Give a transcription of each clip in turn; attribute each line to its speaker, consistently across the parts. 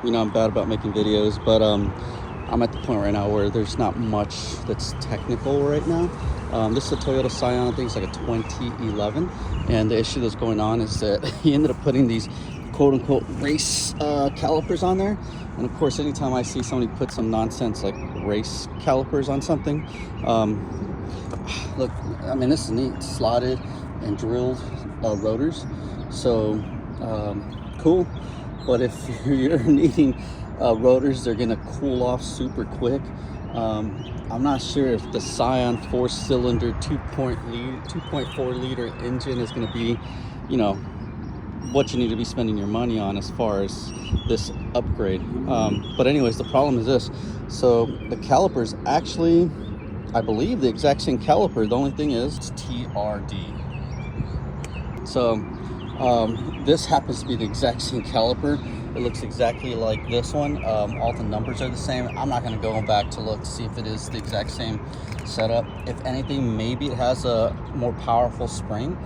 Speaker 1: You know, I'm bad about making videos, but I'm at the point right now where there's not much that's technical right now. This is a Toyota Scion. I think it's like a 2011, and the issue that's going on is that he ended up putting these quote-unquote race calipers on there. And of course, anytime I see somebody put some nonsense like race calipers on something, look, I mean, this is neat. Slotted and drilled rotors, so cool. But if you're needing rotors, they're gonna cool off super quick. I'm not sure if the Scion 4-cylinder 2.4 liter engine is gonna be, you know, what you need to be spending your money on as far as this upgrade. But anyways, the problem is this. So the calipers actually, I believe, the exact same caliper. The only thing is it's TRD. So this happens to be the exact same caliper. It looks exactly like this one. All the numbers are the same. I'm not going to go back to look to see if it is the exact same setup. If anything, maybe it has a more powerful spring.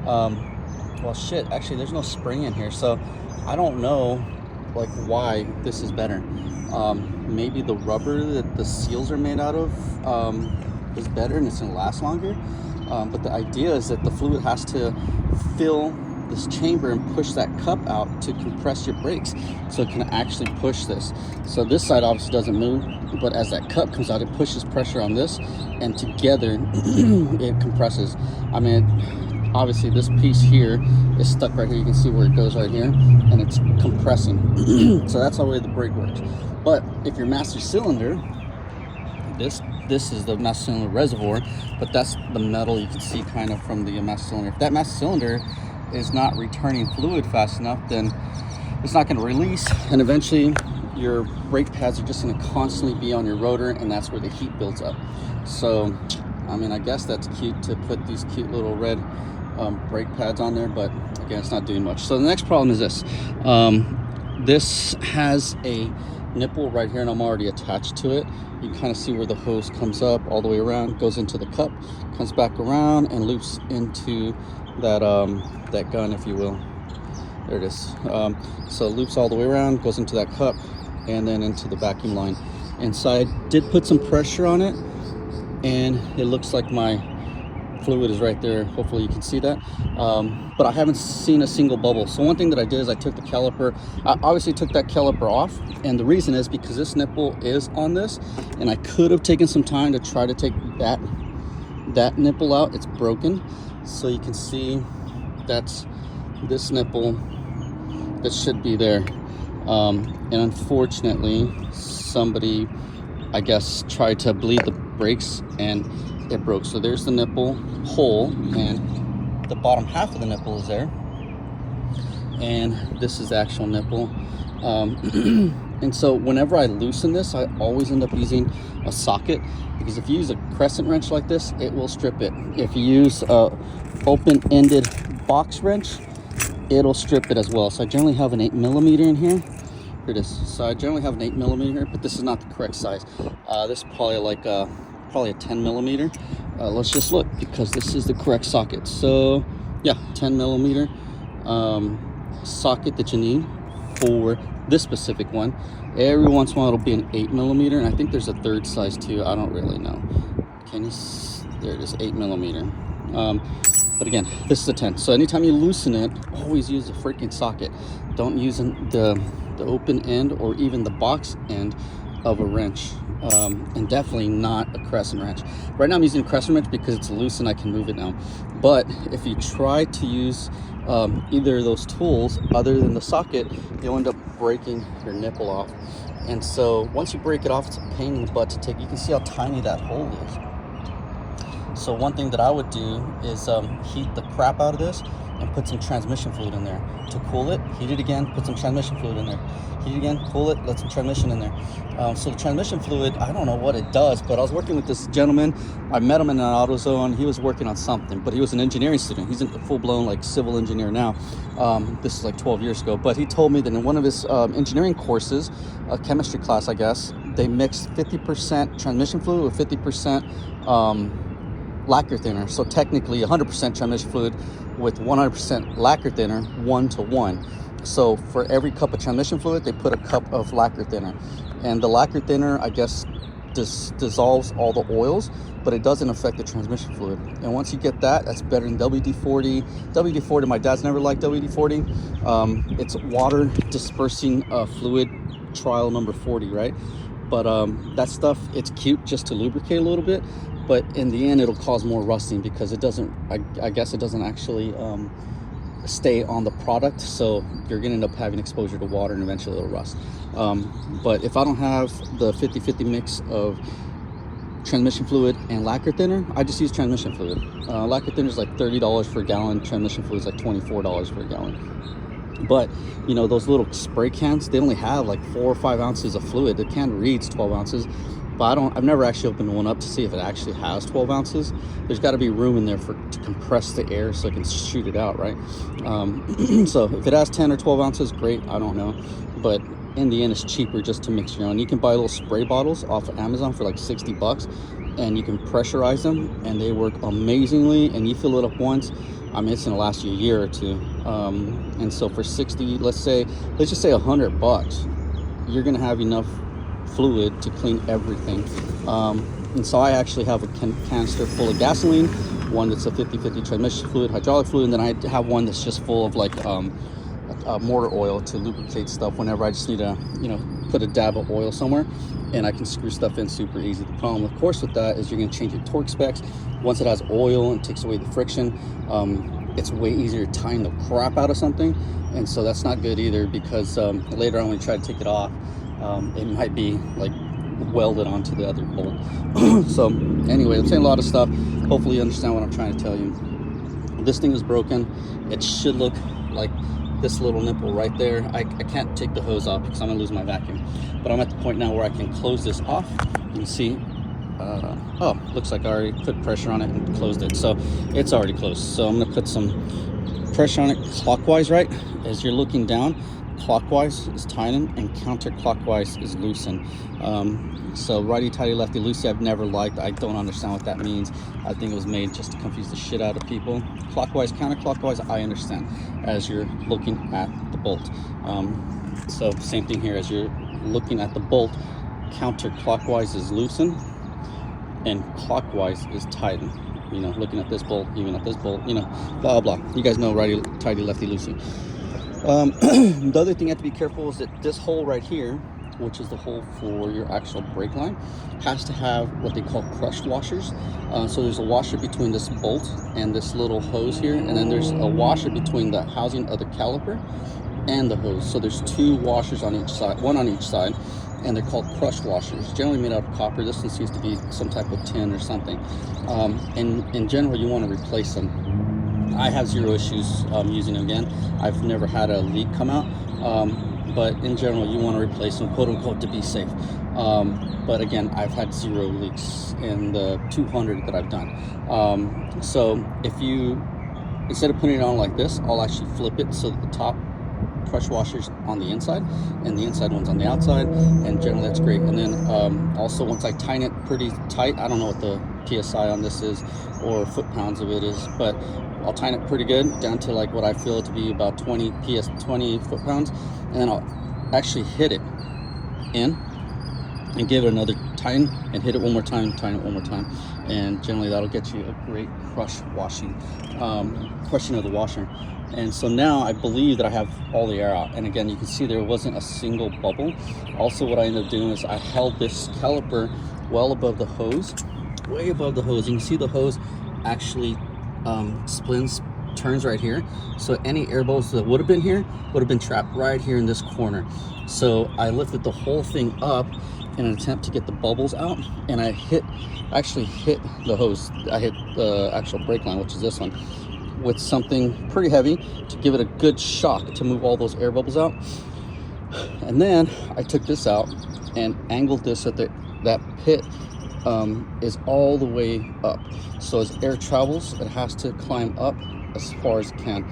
Speaker 1: Well, shit, actually there's no spring in here, so I don't know like why this is better. Maybe the rubber that the seals are made out of is better and it's gonna last longer. But the idea is that the fluid has to fill this chamber and push that cup out to compress your brakes, so it can actually push this. So this side obviously doesn't move, but as that cup comes out, it pushes pressure on this, and together it compresses. I mean, obviously this piece here is stuck right here. You can see where it goes right here, and it's compressing. So that's the way the brake works. But if your master cylinder, this is the master cylinder reservoir, but that's the metal you can see kind of from the master cylinder. If that master cylinder is not returning fluid fast enough, then it's not going to release, and eventually your brake pads are just going to constantly be on your rotor, and that's where the heat builds up. So I mean, I guess that's cute to put these cute little red brake pads on there, but again, it's not doing much. So the next problem is this. This has a nipple right here, and I'm already attached to it. You can kind of see where the hose comes up all the way around, goes into the cup, comes back around, and loops into that that gun, if you will. There it is. So it loops all the way around, goes into that cup, and then into the vacuum line. And so I did put some pressure on it, and it looks like my fluid is right there. Hopefully you can see that, but I haven't seen a single bubble. So one thing that I did is I took the caliper. I obviously took that caliper off, and the reason is because this nipple is on this, and I could have taken some time to try to take that nipple out. It's broken, so you can see that's this nipple that should be there, and unfortunately somebody, I guess, tried to bleed the brakes and it broke. So there's the nipple hole, and the bottom half of the nipple is there, and this is the actual nipple. And so whenever I loosen this, I always end up using a socket, because if you use a crescent wrench like this, it will strip it. If you use a open-ended box wrench, it'll strip it as well. So I generally have an 8mm in here. Here it is. So I generally have an 8mm here, but this is not the correct size. This is probably like probably a 10mm. Let's just look, because this is the correct socket. So yeah, 10mm socket that you need for this specific one. Every once in a while it'll be an 8mm, and I think there's a third size too. I don't really know. Can you see? There it is, 8mm. But again, this is a 10. So anytime you loosen it, always use a freaking socket. Don't use the open end or even the box end of a wrench, and definitely not a crescent wrench. Right now I'm using a crescent wrench because it's loose and I can move it now. But if you try to use either of those tools other than the socket, you'll end up breaking your nipple off. And so once you break it off, it's a pain in the butt to take. You can see how tiny that hole is. So one thing that I would do is heat the crap out of this and put some transmission fluid in there to cool it. Heat it again, put some transmission fluid in there. Heat it again, cool it, let some transmission in there. So the transmission fluid, I don't know what it does, but I was working with this gentleman. I met him in an AutoZone. He was working on something, but he was an engineering student. He's a full-blown like civil engineer now. This is like 12 years ago, but he told me that in one of his engineering courses, a chemistry class, I guess, they mixed 50% transmission fluid with 50% lacquer thinner. So technically 100% transmission fluid with 100% lacquer thinner, 1-to-1. So for every cup of transmission fluid, they put a cup of lacquer thinner. And the lacquer thinner, I guess, dissolves all the oils, but it doesn't affect the transmission fluid. And once you get that, that's better than WD-40. WD-40, my dad's never liked WD-40. It's water dispersing fluid trial number 40, right? But that stuff, it's cute just to lubricate a little bit, but in the end it'll cause more rusting because it doesn't, I guess it doesn't actually stay on the product, so you're gonna end up having exposure to water and eventually it'll rust. But if I don't have the 50-50 mix of transmission fluid and lacquer thinner, I just use transmission fluid. Lacquer thinner is like $30 for a gallon, transmission fluid is like $24 for a gallon. But you know, those little spray cans, they only have like 4 or 5 ounces of fluid. The can reads 12 ounces, but I've never actually opened one up to see if it actually has 12 ounces. There's got to be room in there to compress the air so it can shoot it out, right? So if it has 10 or 12 ounces, great, I don't know. But in the end, it's cheaper just to mix your own. You can buy little spray bottles off of Amazon for like $60, and you can pressurize them, and they work amazingly. And you fill it up once, I mean, it's gonna last you a year or two. And so for 60, let's just say $100, you're gonna have enough fluid to clean everything. And so I actually have a canister full of gasoline, one that's a 50-50 transmission fluid, hydraulic fluid, and then I have one that's just full of like motor oil to lubricate stuff whenever I just need to, you know, put a dab of oil somewhere, and I can screw stuff in super easy. The problem, of course, with that is you're going to change your torque specs. Once it has oil and takes away the friction, it's way easier to time the crap out of something, and so that's not good either, because later on when you try to take it off, it might be like welded onto the other bolt. So anyway, I'm saying a lot of stuff. Hopefully you understand what I'm trying to tell you. This thing is broken. It should look like this little nipple right there. I can't take the hose off because I'm gonna lose my vacuum, but I'm at the point now where I can close this off. You can see, oh, looks like I already put pressure on it and closed it, so it's already closed. So I'm gonna put some pressure on it clockwise, right? As you're looking down, clockwise is tighten and counterclockwise is loosen. So righty tighty, lefty loosey, I've never liked. I don't understand what that means. I think it was made just to confuse the shit out of people. Clockwise, counterclockwise, I understand as you're looking at the bolt. So same thing here, as you're looking at the bolt, counterclockwise is loosen and clockwise is tighten. You know, looking at this bolt, even at this bolt, you know, blah blah. You guys know righty tighty, lefty loosey. The other thing you have to be careful is that this hole right here, which is the hole for your actual brake line, has to have what they call crush washers. So there's a washer between this bolt and this little hose here, and then there's a washer between the housing of the caliper and the hose. So there's 2 washers on each side, one on each side, and they're called crush washers, generally made out of copper. This one seems to be some type of tin or something. And in general, you want to replace them. I have zero issues using them again. I've never had a leak come out, but in general, you want to replace them, quote unquote, to be safe. But again, I've had 0 leaks in the 200 that I've done. So if you, instead of putting it on like this, I'll actually flip it so that the top crush washers on the inside and the inside one's on the outside, and generally that's great. And then also once I tighten it pretty tight, I don't know what the PSI on this is or foot-pounds of it is, but I'll tighten it pretty good down to like what I feel to be about 20 foot-pounds, and then I'll actually hit it in and give it another tighten and hit it one more time, tighten it one more time, and generally that'll get you a great crushing of the washer. And so now I believe that I have all the air out, and again, you can see there wasn't a single bubble. Also, what I ended up doing is I held this caliper well above the hose, way above the hose. You can see the hose actually turns right here, so any air bubbles that would have been here would have been trapped right here in this corner. So I lifted the whole thing up in an attempt to get the bubbles out, and I actually hit the hose. I hit the actual brake line, which is this one, with something pretty heavy to give it a good shock to move all those air bubbles out. And then I took this out and angled this so that pit is all the way up. So as air travels, it has to climb up as far as it can.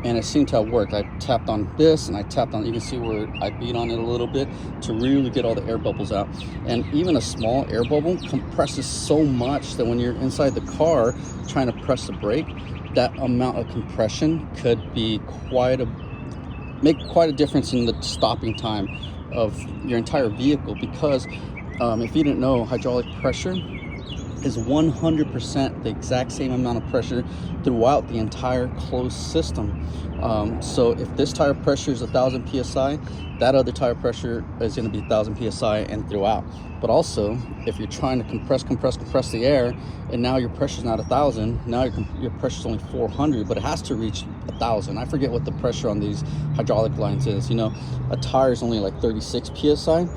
Speaker 1: And it seemed to have worked. I tapped on this and I tapped on, you can see where I beat on it a little bit to really get all the air bubbles out. And even a small air bubble compresses so much that when you're inside the car trying to press the brake, that amount of compression could be quite make quite a difference in the stopping time of your entire vehicle, because if you didn't know, hydraulic pressure is 100% the exact same amount of pressure throughout the entire closed system. So if this tire pressure is 1,000 psi, that other tire pressure is going to be 1,000 psi and throughout. But also, if you're trying to compress the air, and now your pressure's not 1,000, now your pressure's only 400, but it has to reach 1,000. I forget what the pressure on these hydraulic lines is. You know, a tire is only like 36 psi.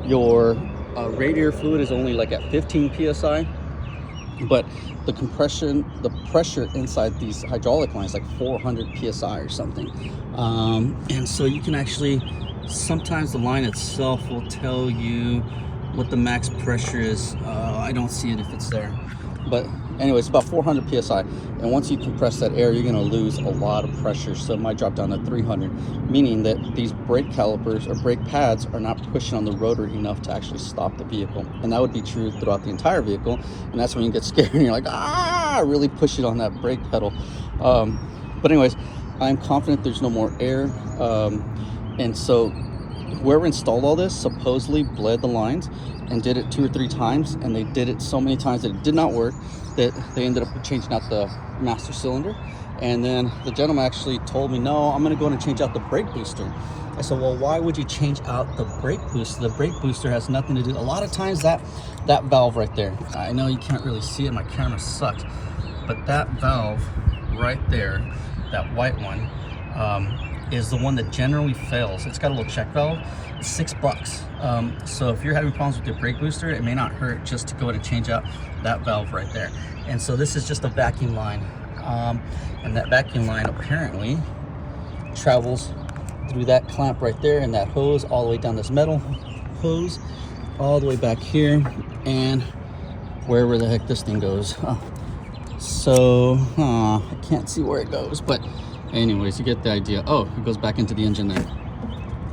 Speaker 1: Your radiator fluid is only like at 15 psi, but the pressure inside these hydraulic lines is like 400 psi or something. And so you can actually, sometimes the line itself will tell you what the max pressure is. I don't see it if it's there, but anyway, it's about 400 psi. And once you compress that air, you're going to lose a lot of pressure. So it might drop down to 300, meaning that these brake calipers or brake pads are not pushing on the rotor enough to actually stop the vehicle. And that would be true throughout the entire vehicle. And that's when you get scared and you're like, really push it on that brake pedal. But anyways, I'm confident there's no more air. And so whoever installed all this supposedly bled the lines and did it 2 or 3 times, and they did it so many times that it did not work that they ended up changing out the master cylinder. And then the gentleman actually told me, no, I'm going to go in and change out the brake booster. I said, well, why would you change out the brake booster? The brake booster has nothing to do. A lot of times that valve right there, I know you can't really see it, my camera sucks, but that valve right there, that white one, is the one that generally fails. It's got a little check valve. It's $6. So if you're having problems with your brake booster, it may not hurt just to go ahead and change out that valve right there. And so this is just a vacuum line, and that vacuum line apparently travels through that clamp right there and that hose all the way down this metal hose all the way back here and wherever the heck this thing goes. So I can't see where it goes, but anyways, you get the idea. Oh, it goes back into the engine there.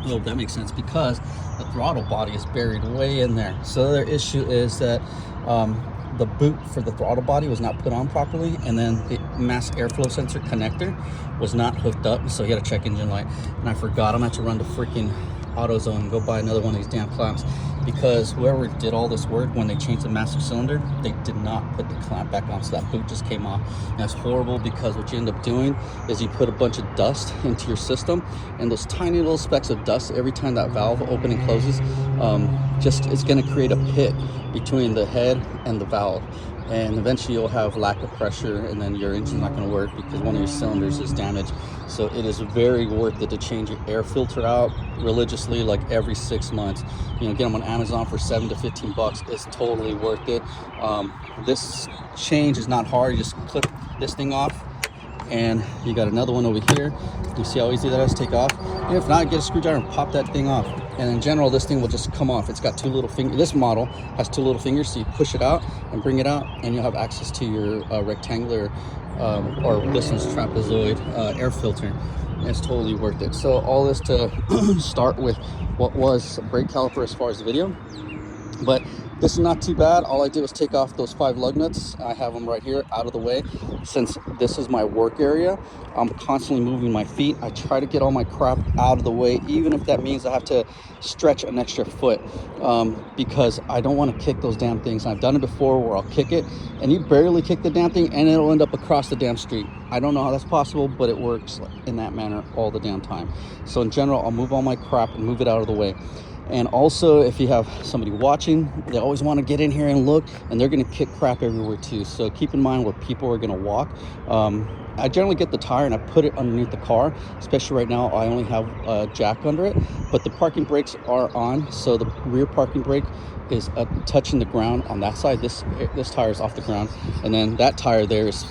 Speaker 1: Oh, that makes sense, because the throttle body is buried way in there. So the issue is that the boot for the throttle body was not put on properly, and then the mass airflow sensor connector was not hooked up, so he had a check engine light. And I forgot, I'm gonna have to run to freaking AutoZone and go buy another one of these damn clamps, because whoever did all this work, when they changed the master cylinder, they did not put the clamp back on, so that boot just came off. And that's horrible, because what you end up doing is you put a bunch of dust into your system, and those tiny little specks of dust, every time that valve opens and closes, it's going to create a pit between the head and the valve, and eventually you'll have lack of pressure, and then your engine's not going to work because one of your cylinders is damaged. So it is very worth it to change your air filter out religiously, like every 6 months. You know, get them on Amazon for $7 to $15. It's totally worth it. This change is not hard. You just clip this thing off, and you got another one over here. You see how easy that is to take off? And if not, get a screwdriver and pop that thing off. And in general, this thing will just come off. It's got 2 little fingers. This model has 2 little fingers, so you push it out and bring it out, and you'll have access to your rectangular or this one's trapezoid air filter. And it's totally worth it. So all this to start with what was a brake caliper as far as the video, but this is not too bad. All I did was take off those 5 lug nuts. I have them right here out of the way. Since this is my work area, I'm constantly moving my feet. I try to get all my crap out of the way, even if that means I have to stretch an extra foot, because I don't want to kick those damn things. I've done it before where I'll kick it and you barely kick the damn thing and it'll end up across the damn street. I don't know how that's possible, but it works in that manner all the damn time. So in general, I'll move all my crap and move it out of the way. And also, if you have somebody watching, they always want to get in here and look, and they're going to kick crap everywhere too. So keep in mind where people are going to walk. I generally get the tire and I put it underneath the car, especially right now. I only have a jack under it, but the parking brakes are on. So the rear parking brake is touching the ground on that side. This tire is off the ground, and then that tire there is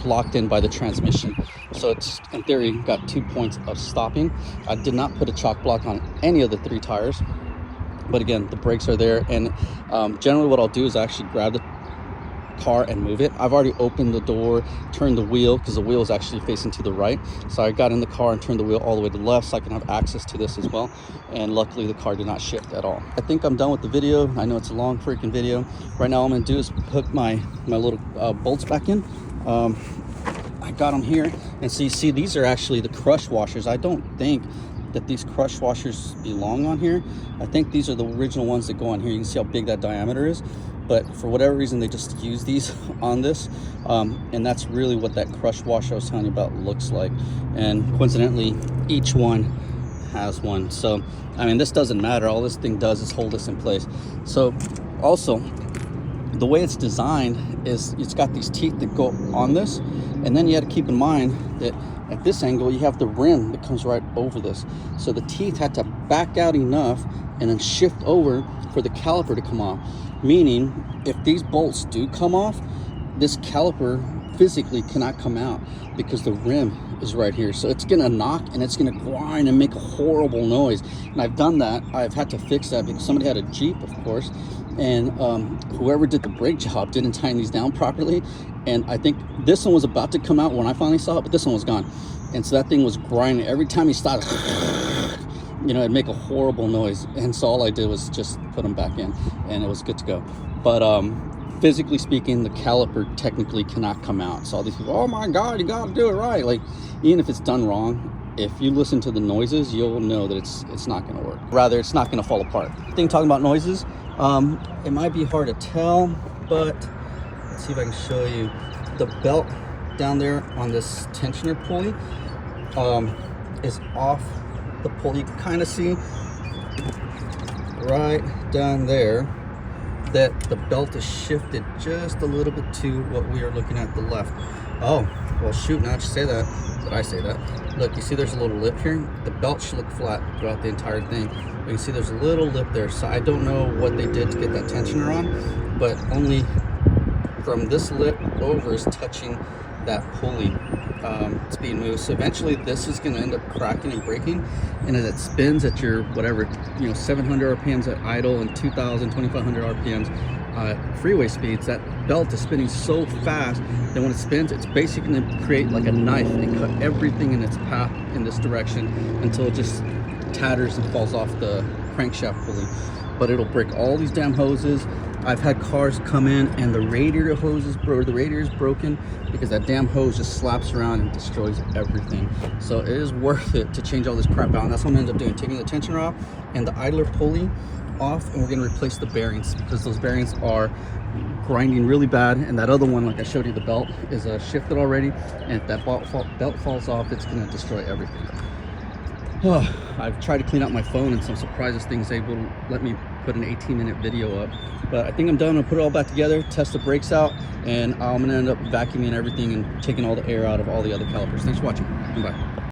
Speaker 1: locked in by the transmission. So it's, in theory, got 2 points of stopping. I did not put a chock block on any of the 3 tires. But again, the brakes are there, and generally what I'll do is actually grab the car and move it. I've already opened the door, turned the wheel, because the wheel is actually facing to the right. So I got in the car and turned the wheel all the way to the left so I can have access to this as well. And luckily the car did not shift at all. I think I'm done with the video. I know it's a long freaking video. Right now all I'm gonna do is hook my little bolts back in. I I got them here. And so you see, these are actually the crush washers. I don't think that these crush washers belong on here. I think these are the original ones that go on here. You can see how big that diameter is, but for whatever reason, they just use these on this. And that's really what that crush washer I was telling you about looks like. And coincidentally, each one has one. So, I mean, this doesn't matter. All this thing does is hold this in place. So also, the way it's designed is it's got these teeth that go on this, and then you have to keep in mind that at this angle you have the rim that comes right over this, so the teeth had to back out enough and then shift over for the caliper to come off, meaning if these bolts do come off, this caliper physically cannot come out because the rim is right here. So it's gonna knock and it's gonna grind and make a horrible noise. And I've done that. I've had to fix that because somebody had a Jeep, of course, and whoever did the brake job didn't tie these down properly. And I think this one was about to come out when I finally saw it, but this one was gone. And so that thing was grinding. Every time he started, you know, it'd make a horrible noise. And so all I did was just put them back in and it was good to go. But physically speaking, the caliper technically cannot come out. So all these people, oh my God, you gotta do it right. Like, even if it's done wrong, if you listen to the noises, you'll know that it's not gonna work. Rather, it's not gonna fall apart. Talking about noises, it might be hard to tell, but let's see if I can show you. The belt down there on this tensioner pulley is off the pulley. You can kind of see right down there that the belt is shifted just a little bit to what we are looking at the left. Oh, well shoot, now that you say that, did I say that? Look, you see there's a little lip here? The belt should look flat throughout the entire thing. You can see there's a little lip there. So I don't know what they did to get that tensioner on, but only from this lip over is touching that pulley. It's being moved. So eventually this is going to end up cracking and breaking, and as it spins at your whatever, you know, 700 RPMs at idle and 2,000, 2,500 RPMs freeway speeds, that belt is spinning so fast that when it spins, it's basically going to create like a knife and cut everything in its path in this direction until it just tatters and falls off the crankshaft pulley. But it'll break all these damn hoses. I've had cars come in and the radiator is broken because that damn hose just slaps around and destroys everything. So it is worth it to change all this crap out, and that's what I'm gonna end up doing, taking the tensioner off and the idler pulley off, and we're gonna replace the bearings because those bearings are grinding really bad, and that other one, like I showed you, the belt is shifted already, and if that belt falls off, it's gonna destroy everything. I've tried to clean out my phone, and so I'm surprised this thing's able to let me put an 18-minute video up. But I think I'm done. I'll put it all back together, test the brakes out, and I'm gonna end up vacuuming everything and taking all the air out of all the other calipers. Thanks for watching. Bye.